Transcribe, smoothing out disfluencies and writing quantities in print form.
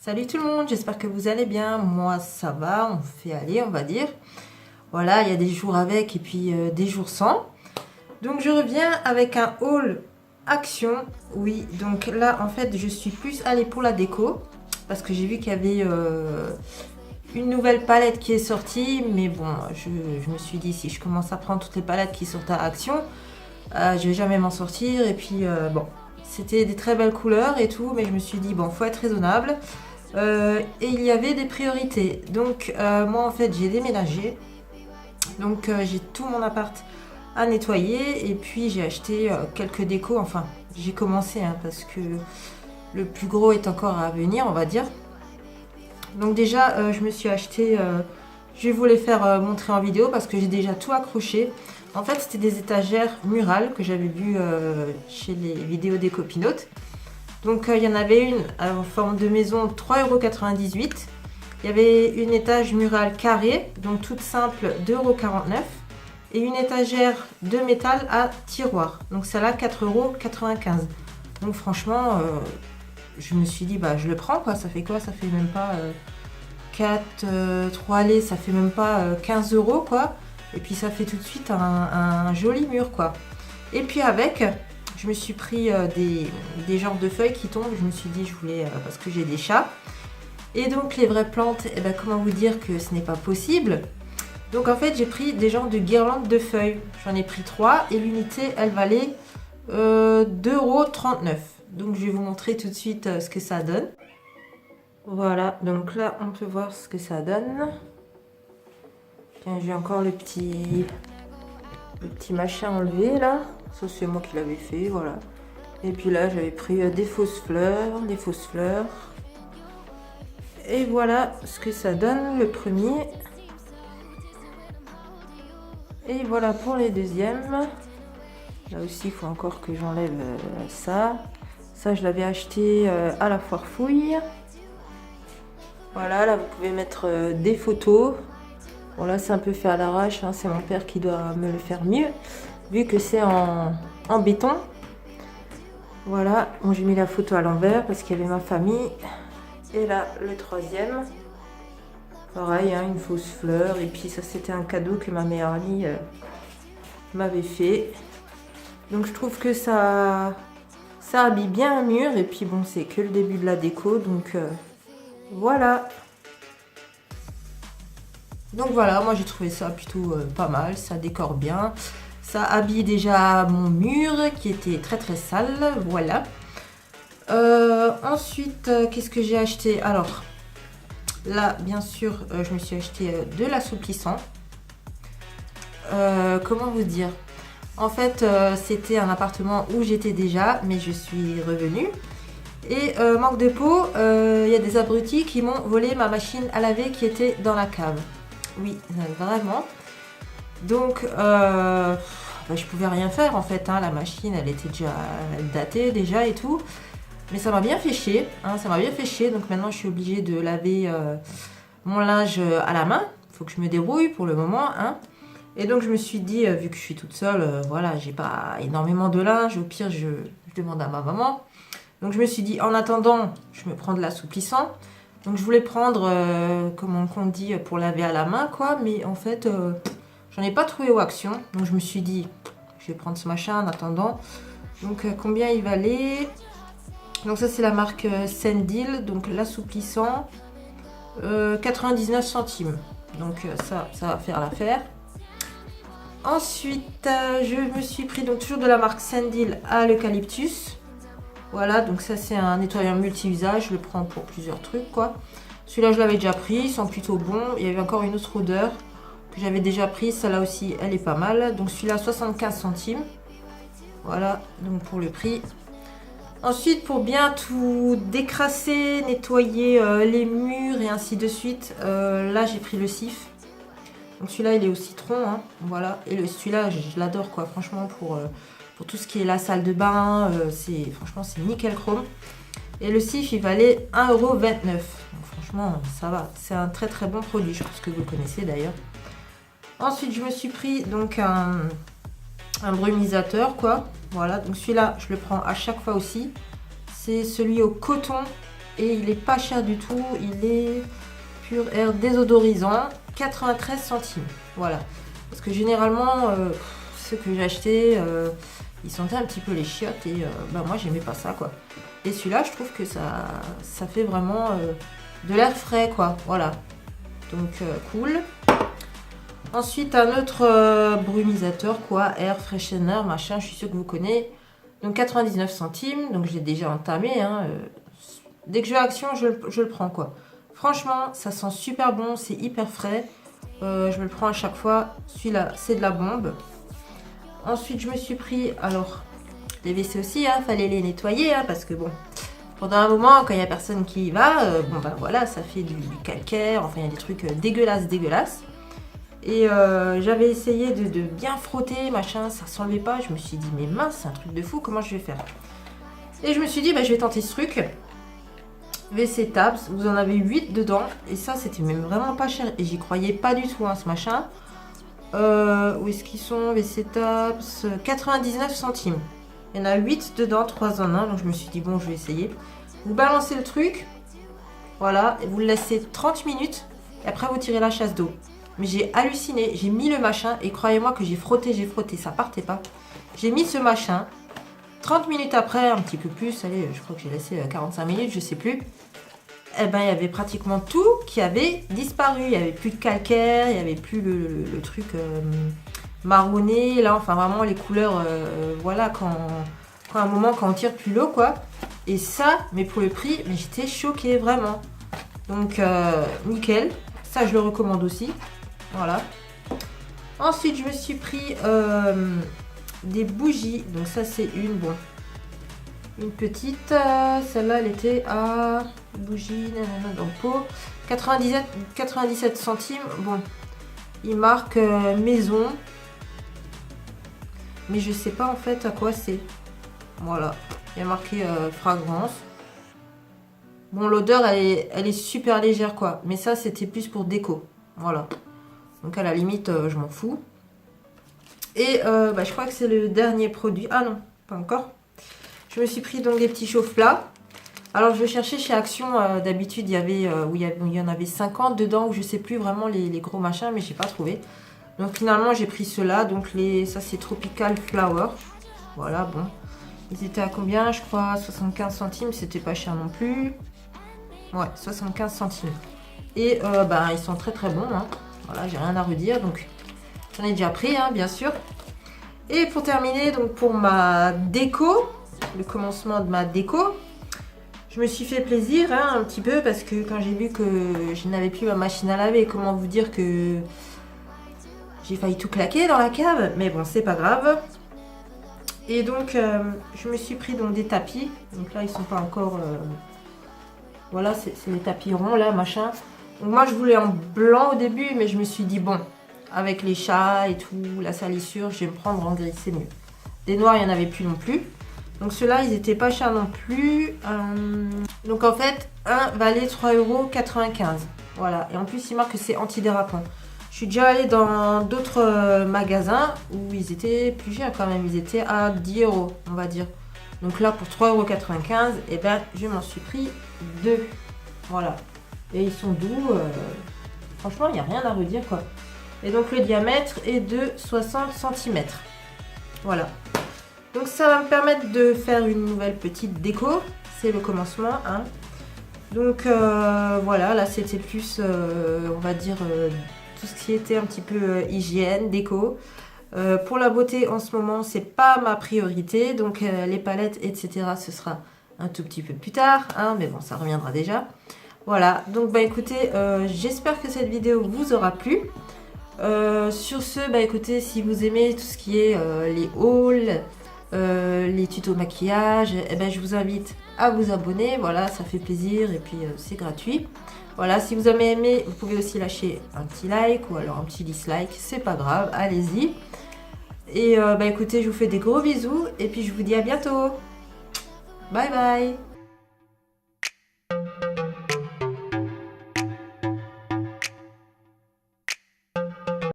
Salut tout le monde, j'espère que vous allez bien. Moi ça va, on fait aller on va dire. Voilà, il y a des jours avec et puis des jours sans. Donc je reviens avec un haul action. Oui, donc là en fait je suis plus allée pour la déco. Parce que j'ai vu qu'il y avait une nouvelle palette qui est sortie. Mais bon, je me suis dit si je commence à prendre toutes les palettes qui sortent à action, je vais jamais m'en sortir. Et puis bon, c'était des très belles couleurs et tout. Mais je me suis dit bon, faut être raisonnable. Et il y avait des priorités. Donc moi en fait j'ai déménagé. Donc j'ai tout mon appart à nettoyer. Et puis j'ai acheté quelques décos. Enfin j'ai commencé parce que le plus gros est encore à venir on va dire. Donc déjà je me suis acheté, je vais vous les faire montrer en vidéo parce que j'ai déjà tout accroché. En fait c'était des étagères murales que j'avais vues chez les vidéos des copinotes. Donc il y en avait une en forme de maison 3,98 €. Il y avait une étage murale carrée, donc toute simple 2,49 €. Et une étagère de métal à tiroir. Donc celle-là 4,95 €. Donc franchement, je me suis dit bah je le prends quoi. Ça fait quoi? Ça fait même pas 3 allées, ça fait même pas 15 € quoi. Et puis ça fait tout de suite un joli mur quoi. Et puis avec... je me suis pris des genres de feuilles qui tombent. Je me suis dit, je voulais, parce que j'ai des chats. Et donc, les vraies plantes, eh ben, comment vous dire que ce n'est pas possible. Donc, en fait, j'ai pris des genres de guirlandes de feuilles. J'en ai pris 3 et l'unité, elle valait 2,39 €. Donc, je vais vous montrer tout de suite ce que ça donne. Voilà, donc là, on peut voir ce que ça donne. Tiens, j'ai encore le petit machin enlevé là. Ça c'est moi qui l'avais fait, voilà. Et puis là j'avais pris des fausses fleurs, et voilà ce que ça donne le premier. Et voilà pour les deuxièmes. Là aussi il faut encore que j'enlève ça. Ça je l'avais acheté à la foire fouille. Voilà, là vous pouvez mettre des photos. Bon là c'est un peu fait à l'arrache, c'est mon père qui doit me le faire mieux, vu que c'est en béton. Voilà, bon, j'ai mis la photo à l'envers parce qu'il y avait ma famille. Et là, le troisième. Pareil, une fausse fleur. Et puis ça, c'était un cadeau que ma meilleure amie m'avait fait. Donc je trouve que ça habille bien un mur. Et puis bon, c'est que le début de la déco. Donc voilà. Donc voilà, moi j'ai trouvé ça plutôt pas mal. Ça décore bien. Ça habille déjà mon mur qui était très très sale, voilà. Ensuite, qu'est-ce que j'ai acheté? Alors, là, bien sûr, je me suis acheté de l'assouplissant. Comment vous dire? En fait, c'était un appartement où j'étais déjà, mais je suis revenue. Et manque de peau, il y a des abrutis qui m'ont volé ma machine à laver qui était dans la cave. Oui, vraiment. Donc, je pouvais rien faire en fait. La machine, elle était déjà datée déjà et tout. Mais ça m'a bien fait chier. Ça m'a bien fait chier. Donc maintenant, je suis obligée de laver mon linge à la main. Il faut que je me débrouille pour le moment. Et donc, je me suis dit, vu que je suis toute seule, voilà, j'ai pas énormément de linge. Au pire, je demande à ma maman. Donc, je me suis dit, en attendant, je me prends de l'assouplissant. Donc, je voulais prendre, comment on dit, pour laver à la main, quoi. Mais en fait... j'en ai pas trouvé au Action, donc je me suis dit, je vais prendre ce machin en attendant. Donc combien il valait? Donc ça c'est la marque Sendil, donc l'assouplissant, 99 centimes. Donc ça va faire l'affaire. Ensuite, je me suis pris donc toujours de la marque Sendil à l'eucalyptus. Voilà, donc ça c'est un nettoyant multi-usage, je le prends pour plusieurs trucs quoi. Celui-là je l'avais déjà pris, il sent plutôt bon. Il y avait encore une autre odeur que j'avais déjà prise, celle-là aussi elle est pas mal. Donc celui-là 75 centimes. Voilà, donc pour le prix. Ensuite pour bien tout décrasser, nettoyer les murs et ainsi de suite, là j'ai pris le Cif. Donc celui-là il est au citron, voilà. Et celui-là je l'adore quoi, franchement pour tout ce qui est la salle de bain, franchement c'est nickel chrome. Et le Cif il valait 1,29 €. Donc franchement ça va, c'est un très très bon produit, je pense que vous le connaissez d'ailleurs. Ensuite, je me suis pris donc un brumisateur, quoi. Voilà, donc celui-là, je le prends à chaque fois aussi. C'est celui au coton et il est pas cher du tout. Il est Pur Air désodorisant, 93 centimes. Voilà. Parce que généralement, ceux que j'ai achetés, ils sentaient un petit peu les chiottes et bah, moi j'aimais pas ça quoi. Et celui-là, je trouve que ça fait vraiment de l'air frais quoi. Voilà. Donc cool. Ensuite, un autre brumisateur quoi, Air Freshener, machin, je suis sûre que vous connaissez. Donc 99 centimes, donc je l'ai déjà entamé. Hein, dès que je vais à Action, je le prends quoi. Franchement, ça sent super bon, c'est hyper frais. Je me le prends à chaque fois. Celui-là, c'est de la bombe. Ensuite, je me suis pris, alors, les WC aussi, hein, fallait les nettoyer, hein, parce que bon, pendant un moment, quand il n'y a personne qui y va, bon ben voilà, ça fait du calcaire, enfin il y a des trucs dégueulasses. Et j'avais essayé de bien frotter, machin, ça s'enlevait pas. Je me suis dit, mais mince, c'est un truc de fou, comment je vais faire? Et je me suis dit, bah, je vais tenter ce truc. WC Tabs, vous en avez 8 dedans. Et ça, c'était même vraiment pas cher. Et j'y croyais pas du tout, hein, ce machin. Où est-ce qu'ils sont? WC Tabs, 99 centimes. Il y en a 8 dedans, 3 en 1. Donc je me suis dit, bon, je vais essayer. Vous balancez le truc. Voilà. Et vous le laissez 30 minutes. Et après, vous tirez la chasse d'eau. Mais j'ai halluciné. J'ai mis le machin. Et croyez-moi que j'ai frotté. Ça partait pas. J'ai mis ce machin. 30 minutes après, un petit peu plus, allez, je crois que j'ai laissé 45 minutes, je sais plus. Eh ben, il y avait pratiquement tout qui avait disparu. Il n'y avait plus de calcaire, il n'y avait plus le truc marronné, là, enfin vraiment les couleurs, voilà, quand à un moment, quand on tire plus l'eau, quoi. Et ça, mais pour le prix, mais j'étais choquée, vraiment. Donc, nickel. Ça, je le recommande aussi. Voilà. Ensuite, je me suis pris des bougies. Donc ça, c'est une petite. Celle-là, elle était à bougie dans le pot. 97 centimes. Bon, il marque maison. Mais je sais pas en fait à quoi c'est. Voilà. Il y a marqué fragrance. Bon, l'odeur, elle est super légère, quoi. Mais ça, c'était plus pour déco. Voilà. Donc, à la limite, je m'en fous. Et bah, je crois que c'est le dernier produit. Ah non, pas encore. Je me suis pris donc des petits chauffe-plats. Alors, je cherchais chez Action. D'habitude, il y en avait 50 dedans. Ou je sais plus vraiment les gros machins, mais j'ai pas trouvé. Donc, finalement, j'ai pris ceux-là. Donc, ça, c'est Tropical Flower. Voilà, bon. Ils étaient à combien? Je crois 75 centimes. C'était pas cher non plus. Ouais, 75 centimes. Et bah, ils sont très très bons. Hein. Voilà, j'ai rien à redire. Donc, j'en ai déjà pris, hein, bien sûr. Et pour terminer, donc pour ma déco, le commencement de ma déco, je me suis fait plaisir hein, un petit peu parce que quand j'ai vu que je n'avais plus ma machine à laver, comment vous dire que j'ai failli tout claquer dans la cave. Mais bon, c'est pas grave. Et donc, je me suis pris donc des tapis. Donc là, ils sont pas encore... Voilà, c'est les tapis ronds là, machin. Donc moi, je voulais en blanc au début, mais je me suis dit, bon, avec les chats et tout, la salissure, je vais me prendre en gris, c'est mieux. Des noirs, il n'y en avait plus non plus. Donc ceux-là, ils n'étaient pas chers non plus. Donc en fait, un valait 3,95 €. Voilà, et en plus, il marque que c'est antidérapant. Je suis déjà allée dans d'autres magasins où ils étaient plus chers quand même. Ils étaient à 10 €, on va dire. Donc là, pour 3,95 €, et ben, je m'en suis pris 2. Voilà. Et ils sont doux. Franchement, il n'y a rien à redire, quoi. Et donc, le diamètre est de 60 cm. Voilà. Donc, ça va me permettre de faire une nouvelle petite déco. C'est le commencement, hein. Donc, voilà. Là, c'était plus, on va dire, tout ce qui était un petit peu hygiène, déco. Pour la beauté en ce moment c'est pas ma priorité donc les palettes etc ce sera un tout petit peu plus tard hein, mais bon ça reviendra déjà. Voilà donc bah écoutez j'espère que cette vidéo vous aura plu. Sur ce bah écoutez si vous aimez tout ce qui est les hauls, les tutos maquillage, et ben je vous invite à vous abonner, voilà ça fait plaisir et puis c'est gratuit. Voilà, si vous avez aimé, vous pouvez aussi lâcher un petit like ou alors un petit dislike, c'est pas grave, allez-y. Et bah écoutez, je vous fais des gros bisous et puis je vous dis à bientôt. Bye bye.